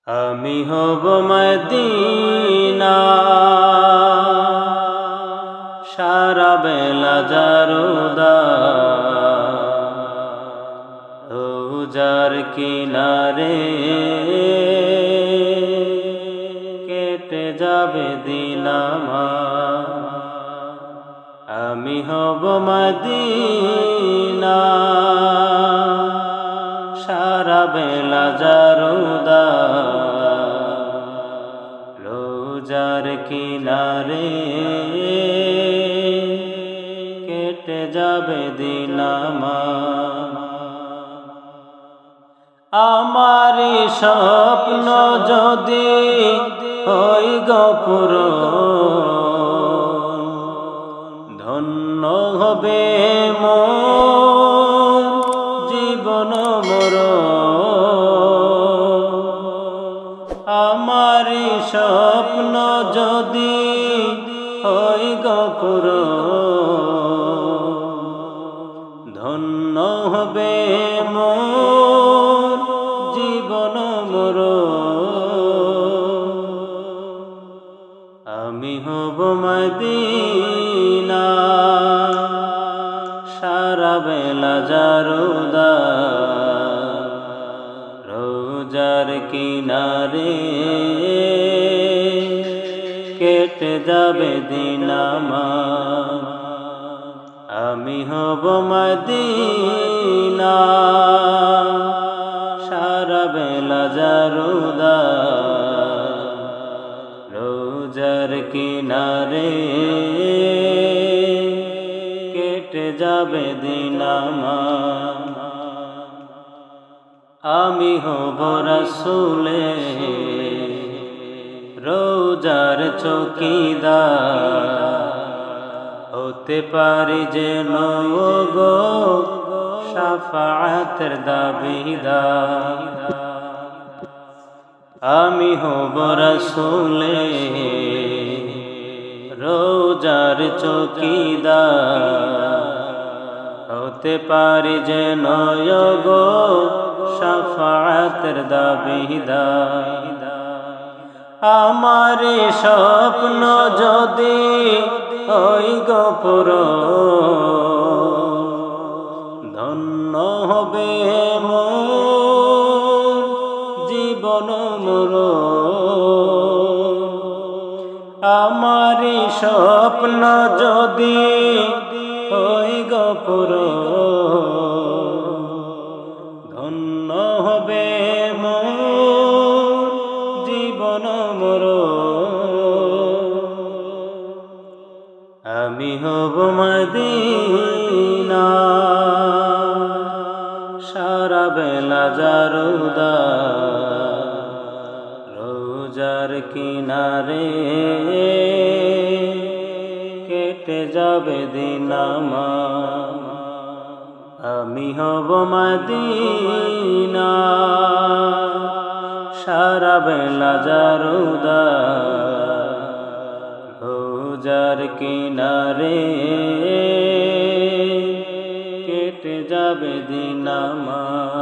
আমি হব মদিনা সারা বেলা জারুদার রোজার কিনারে কেটে যাবে দিন আমার। আমি হব মদিনা সারা বেলা জারুদার রোজার কিনারে কেটে যাবে দিন আমার। আমারি স্বপ্ন যদি হই গো পূরণ, ধন্য হবে মোর জীবন মরণ। আমারি স্বপ্ন যদি হই গো পূরণ, ধন্য হবে মোর জীবন মরণ। আমি হব মদিনা সারা বেলা জারুদার রোজার কিনারে কেটে যাবে দিন আমার। আমি হব মদিনা সারা বেলা জারুদার রোজার কিনারে কেটে যাবে দিন আমার। আমি হব রাসূলের রোজার চৌকিদার, হতে পারি যেন গো শাফাআতের দাবিদার। আমি হব রাসূলের রোজার চৌকিদার, হতে পারি যেন গো শাফাআতের দাবিদার। আমার স্বপ্ন যদি ওই গো পূরণ, ধন্য হবে মোর জীবন মরণ। আমার স্বপ্ন যদি ওই গো পূরণ, ধন্য হবে মোর জীবন মরণ। আমি হব মদিনা সারা বেলা জারুদার রোজার কিনারে কেটে যাবে দিন আমার। আমি হব মদিনা সারা বেলা জারুদার রোজার কিনারে কেটে যাবে দিন আমার।